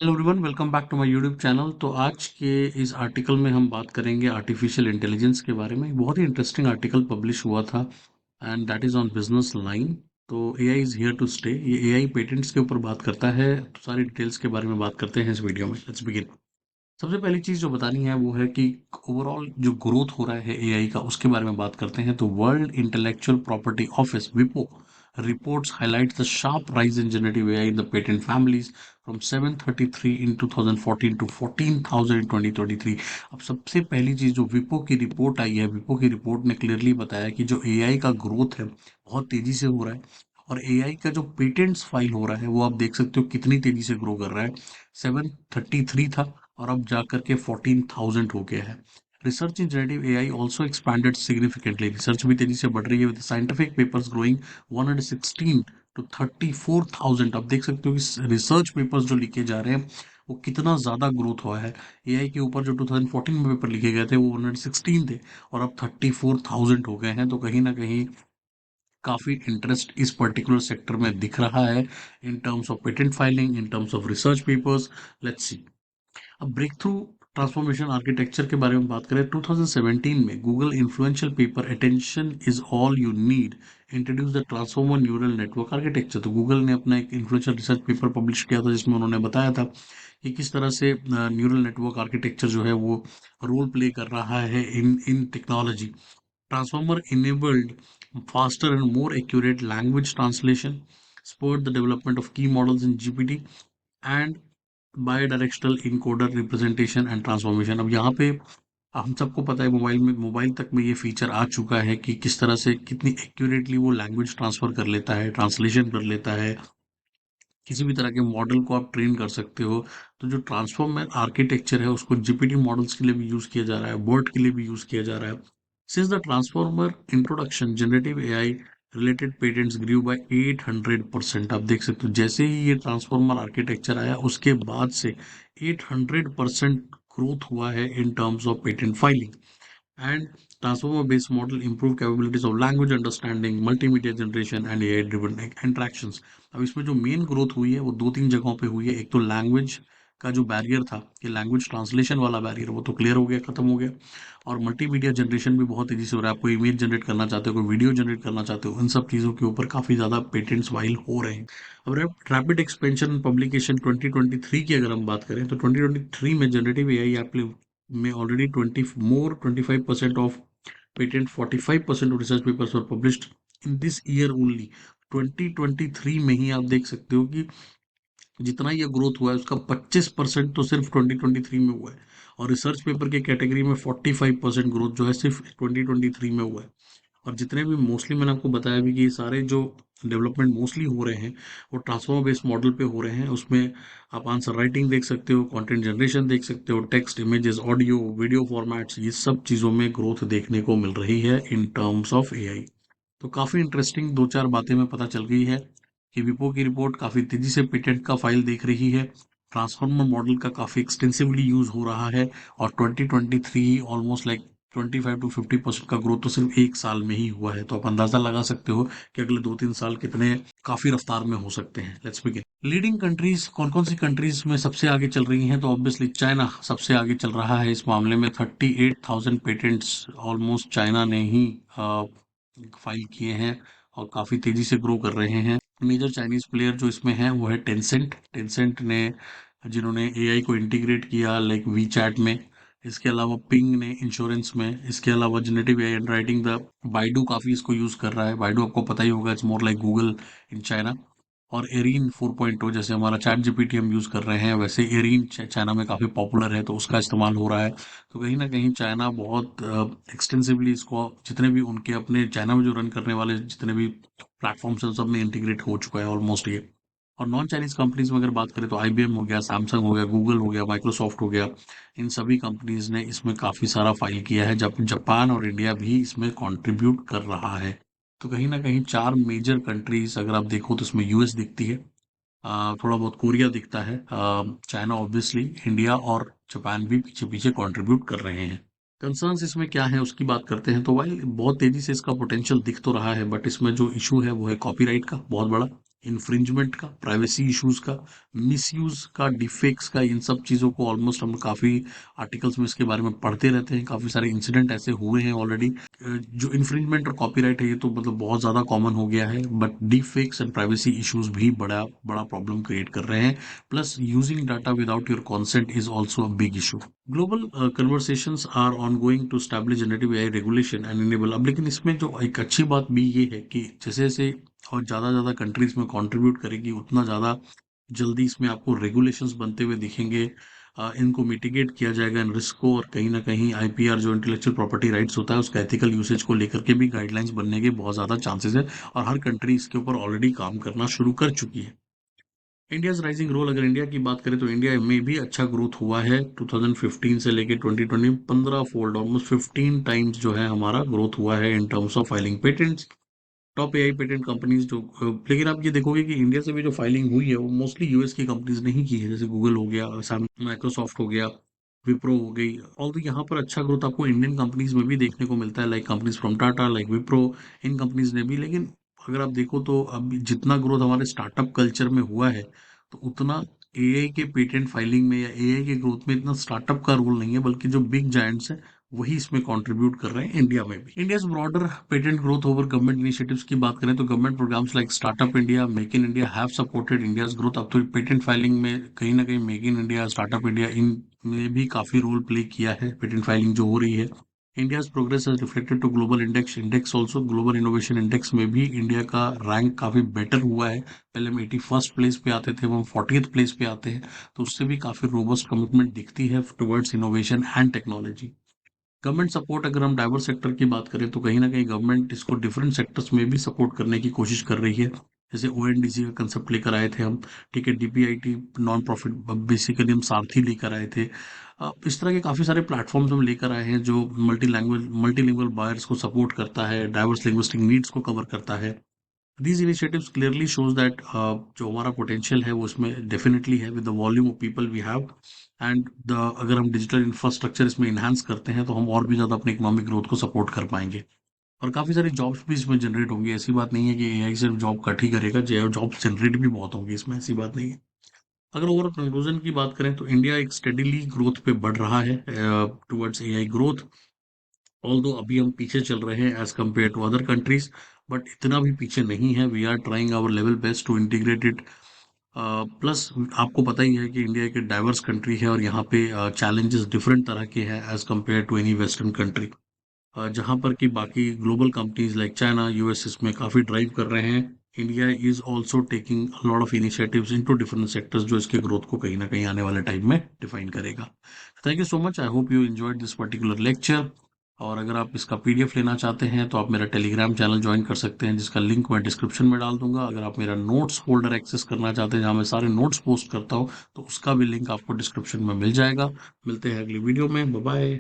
Hello everyone, welcome back to my YouTube channel. तो आज के इस आर्टिकल में हम बात करेंगे आर्टिफिशियल इंटेलिजेंस के बारे में। बहुत ही इंटरेस्टिंग आर्टिकल पब्लिश हुआ था and that is on business line. तो AI is here to stay. ये एआई पेटेंट्स के ऊपर बात करता है। तो सारी डिटेल्स के बारे में बात करते हैं इस वीडियो में। Let's begin. सबसे पहली चीज जो बतानी है वो है कि ओवरऑल जो ग्रोथ हो रहा है एआई का, उसके बारे में बात करते हैं। तो वर्ल्ड इंटेलेक्चुअल प्रॉपर्टी ऑफिस विपो reports highlight the sharp rise in generative AI in the patent families from 733 in 2014 to 14,000 in 2023। अब सबसे पहली चीज जो विपो की रिपोर्ट आई है, विपो की रिपोर्ट ने क्लियरली बताया कि जो एआई का ग्रोथ है बहुत तेजी से हो रहा है। और एआई का जो पेटेंट्स फाइल हो रहा है वो आप देख सकते हो कितनी तेजी से ग्रो कर रहा है। 733 था और अब जाकर के 14,000 हो गया है। Research in generative AI also expanded significantly. Research भी तेजी से बढ़ रही है with scientific papers growing 116 to 34,000। आप देख सकते हो कि रिसर्च पेपर्स जो लिखे जा रहे हैं वो कितना ज्यादा ग्रोथ हुआ है। एआई के ऊपर जो 2014 में पेपर लिखे गए थे वो 116 थे और अब 34,000 हो गए हैं। तो कहीं ना कहीं काफी इंटरेस्ट इस पर्टिकुलर सेक्टर में दिख रहा है in terms of patent filing, in terms of research papers. Let's see. अब ब्रेक थ्रू ट्रांसफॉर्मेशन आर्किटेक्चर के बारे में बात करें, 2017 में Google influential paper attention is all you need introduce the transformer neural network architecture. तो गूगल ने अपना एक इन्फ्लुएंशियल रिसर्च पेपर पब्लिश किया था जिसमें उन्होंने बताया था कि किस तरह से न्यूरल नेटवर्क आर्किटेक्चर जो है वो रोल प्ले कर रहा है इन इन technology. Transformer enabled faster and more accurate language translation, spurred the development of key models in GPT, and bidirectional encoder representation and transformation। अब यहाँ पे हम सबको पता है मोबाइल तक में ये फीचर आ चुका है कि किस तरह से कितनी एक्यूरेटली वो लैंग्वेज ट्रांसफर कर लेता है, ट्रांसलेशन कर लेता है। किसी भी तरह के मॉडल को आप ट्रेन कर सकते हो। तो जो ट्रांसफॉर्मर आर्किटेक्चर है उसको जीपीटी मॉडल्स के लिए भी यूज किया जा रहा है, वर्ड के लिए भी यूज किया जा रहा है। Since the transformer introduction generative AI related patents grew by 800%। आप देख सकते हो जैसे ही ये ट्रांसफॉर्मर आर्किटेक्चर आया उसके बाद से 800% ग्रोथ हुआ है in terms of patent filing. And transformer based model improve capabilities of language understanding, multimedia generation and AI driven interactions। अब इसमें जो मेन ग्रोथ हुई है वो दो तीन जगहों पे हुई है। एक तो लैंग्वेज का जो बैरियर था कि लैंग्वेज ट्रांसलेशन वाला बैरियर, वो तो क्लियर हो गया, खत्म हो गया। और मल्टीमीडिया जनरेशन भी बहुत तेजी से हो रहा है। आप कोई इमेज जनरेट करना चाहते हो, कोई वीडियो जनरेट करना चाहते हो, इन सब चीज़ों के ऊपर काफ़ी ज़्यादा पेटेंट्स फाइल हो रहे हैं। अब रैपिड एक्सपेंशन पब्लिकेशन 2023 की अगर हम बात करें तो 2023 में जनरेटिव एआई में already 25% of patent, 45% of research papers were published in this year only। 2023 में ही आप देख सकते हो कि जितना ये ग्रोथ हुआ है उसका 25% तो सिर्फ 2023 में हुआ है। और रिसर्च पेपर के कैटेगरी में 45% ग्रोथ जो है सिर्फ 2023 में हुआ है। और जितने भी मोस्टली मैंने आपको बताया भी कि ये सारे जो डेवलपमेंट मोस्टली हो रहे हैं वो ट्रांसफॉर्मर बेस्ड मॉडल पे हो रहे हैं। उसमें आप आंसर राइटिंग देख सकते हो, कंटेंट जनरेशन देख सकते हो, text, images, audio, video formats, ये सब चीज़ों में ग्रोथ देखने को मिल रही है इन टर्म्स ऑफ एआई। तो काफ़ी इंटरेस्टिंग दो चार बातें में पता चल गई है कि विपो की रिपोर्ट काफ़ी तेज़ी से पेटेंट का फाइल देख रही है। ट्रांसफॉर्मर मॉडल का काफ़ी एक्सटेंसिवली यूज़ हो रहा है। और 2023 ऑलमोस्ट लाइक 25 to 50% का ग्रोथ तो सिर्फ एक साल में ही हुआ है। तो आप अंदाजा लगा सकते हो कि अगले 2-3 साल कितने काफी रफ्तार में हो सकते हैं। Let's begin. लीडिंग कंट्रीज कौन कौन सी कंट्रीज में सबसे आगे चल रही हैं? तो ऑब्वियसली चाइना सबसे आगे चल रहा है इस मामले में। 38,000 पेटेंट्स ऑलमोस्ट चाइना ने ही फाइल किए हैं और काफी तेजी से ग्रो कर रहे हैं। मेजर चाइनीज प्लेयर जो इसमें है वो है टेंसेंट। टेंसेंट ने जिन्होंने एआई को इंटीग्रेट किया लाइक वी चैट में। इसके अलावा पिंग ने इंश्योरेंस में। इसके अलावा generative AI and writing the Baidu काफ़ी इसको यूज़ कर रहा है। बाइडू आपको पता ही होगा, it's more like Google in China. और एरीन 4.0 जैसे हमारा चैट जीपीटी हम यूज़ कर रहे हैं वैसे एरीन चाइना में काफ़ी पॉपुलर है तो उसका इस्तेमाल हो रहा है। तो कहीं ना कहीं चाइना बहुत एक्सटेंसिवली इसको, जितने भी उनके अपने चाइना में जो रन करने वाले जितने भी प्लेटफॉर्म्स हैं सब में इंटीग्रेट हो चुका है ऑलमोस्ट ये। और नॉन चाइनीज कंपनीज में अगर बात करें तो आईबीएम हो गया, सैमसंग हो गया, गूगल हो गया, माइक्रोसॉफ्ट हो गया। इन सभी कंपनीज ने इसमें काफ़ी सारा फाइल किया है। जब जापान और इंडिया भी इसमें कंट्रीब्यूट कर रहा है। तो कहीं ना कहीं चार मेजर कंट्रीज अगर आप देखो तो इसमें यूएस दिखती है, थोड़ा बहुत कोरिया दिखता है, चाइना ऑब्वियसली, इंडिया और जापान भी पीछे पीछे कंट्रीब्यूट कर रहे हैं। कंसर्न्स इसमें क्या है उसकी बात करते हैं। तो वाइल बहुत तेजी से इसका पोटेंशियल दिख तो रहा है बट इसमें जो इशू है वो है कॉपीराइट का बहुत बड़ा। इन्फ्रिंजमेंट का, प्राइवेसी इश्यूज का, मिसयूज का, डिफेक्ट्स का, इन सब चीज़ों को ऑलमोस्ट हम काफ़ी आर्टिकल्स में इसके बारे में पढ़ते रहते हैं। काफ़ी सारे इंसिडेंट ऐसे हुए हैं ऑलरेडी। जो इन्फ्रिंजमेंट और कॉपीराइट है ये तो मतलब बहुत ज़्यादा कॉमन हो गया है, but defects and privacy issues भी बड़ा बड़ा प्रॉब्लम क्रिएट कर रहे हैं। Plus using data without your consent is also a big issue. Global conversations are ongoing to establish generative AI regulation and enable। अब लेकिन इसमें जो एक अच्छी बात भी ये है कि जैसे जैसे और ज़्यादा ज़्यादा कंट्रीज में कंट्रीब्यूट करेगी उतना ज़्यादा जल्दी इसमें आपको रेगुलेशंस बनते हुए दिखेंगे। इनको मिटिगेट किया जाएगा इन रिस्क को, और कहीं ना कहीं आईपीआर जो इंटेलेक्चुअल प्रॉपर्टी राइट्स होता है उसका एथिकल यूसेज को लेकर के भी गाइडलाइंस बनने के बहुत ज़्यादा चांसेस है, और हर कंट्री इसके ऊपर ऑलरेडी काम करना शुरू कर चुकी है। इंडियाज राइजिंग रोल, अगर इंडिया की बात करें तो इंडिया में भी अच्छा ग्रोथ हुआ है 2015 से लेके 2020, 15 फोल्ड, ऑलमोस्ट 15 टाइम्स जो है हमारा ग्रोथ हुआ है in terms of filing patents. Top AI patent companies जो, लेकिन आप ये देखोगे कि इंडिया से भी जो फाइलिंग हुई है वो मोस्टली यूएस की कंपनीज ने ही की है, जैसे गूगल हो गया, माइक्रोसॉफ्ट हो गया, विप्रो हो गई। और तो यहाँ पर अच्छा ग्रोथ आपको इंडियन कंपनीज में भी देखने को मिलता है, like companies from Tata, like Wipro, in companies ने भी। लेकिन अगर आप देखो तो अब जितना ग्रोथ हमारे स्टार्टअप कल्चर में हुआ है, तो उतना एआई के पेटेंट फाइलिंग में या एआई के ग्रोथ में इतना स्टार्टअप का रोल नहीं है, बल्कि जो बिग जायंट्स हैं वही इसमें कंट्रीब्यूट कर रहे हैं इंडिया में भी। India's broader patent growth over government initiatives की बात करें तो government programmes like startup India, make in India have supported India's growth. अब तो पेटेंट फाइलिंग में कहीं ना कहीं make in India, startup India, इन में भी काफी रोल प्ले किया है पेटेंट फाइलिंग जो हो रही है। India's progress has reflected to global index also. Global innovation index में भी इंडिया का रैंक काफी बेटर हुआ है। पहले हम 81st प्लेस पे आते थे, अब हम 40th प्लेस पे आते हैं। तो उससे भी काफी रोबस्ट कमिटमेंट दिखती है towards innovation and technology. Government support, अगर हम डाइवर्स सेक्टर की बात करें तो कहीं ना कहीं गवर्नमेंट इसको डिफरेंट सेक्टर्स में भी सपोर्ट करने की कोशिश कर रही है। जैसे ओएनडीसी का कंसेप्ट लेकर आए थे हम, ठीक है, डीपीआईटी नॉन प्रॉफिट, बेसिकली हम सारथी लेकर आए थे। इस तरह के काफ़ी सारे प्लेटफॉर्म्स हम लेकर आए हैं जो मल्टीलिंगुअल बायर्स को सपोर्ट करता है, डाइवर्स लिंग्विस्टिक नीड्स को कवर करता है। These initiatives clearly shows that जो हमारा पोटेंशियल है वो उसमें डेफिनेटली है, with the volume of people we have and the, अगर हम डिजिटल इंफ्रास्ट्रक्चर इसमें इन्हांस करते हैं तो हम और भी ज़्यादा अपने इकोनॉमिक ग्रोथ को सपोर्ट कर पाएंगे, और काफ़ी सारी जॉब्स भी इसमें जनरेट होंगी। ऐसी बात नहीं है कि एआई सिर्फ जॉब कट ही करेगा, जॉब्स जनरेट भी बहुत होंगी इसमें, ऐसी बात नहीं है। अगर ओवरऑल कंक्लूजन की बात करें तो इंडिया एक स्टेडीली ग्रोथ पे बढ़ रहा है टुवर्ड्स एआई ग्रोथ। ऑल्दो अभी हम पीछे चल रहे हैं as compare to other countries, but इतना भी पीछे नहीं है। We are trying our level best to integrate it. Plus आपको पता ही है कि इंडिया एक डाइवर्स कंट्री है, और यहाँ पे चैलेंजेस डिफरेंट तरह के हैं as compare to any western country. जहाँ पर कि बाकी global companies like China, US इसमें काफ़ी ड्राइव कर रहे हैं। India is also taking lot of initiatives into different sectors, जो इसके ग्रोथ को कहीं ना कहीं आने वाले टाइम में डिफाइन करेगा। Thank you so much, I hope you enjoyed this particular lecture. और अगर आप इसका पीडीएफ लेना चाहते हैं तो आप मेरा टेलीग्राम चैनल ज्वाइन कर सकते हैं, जिसका लिंक मैं डिस्क्रिप्शन में डाल दूंगा। अगर आप मेरा नोट्स फोल्डर एक्सेस करना चाहते हैं जहाँ मैं सारे नोट्स पोस्ट करता हूँ, तो उसका भी लिंक आपको डिस्क्रिप्शन में मिल जाएगा। मिलते हैं अगली वीडियो में, बाय बाय।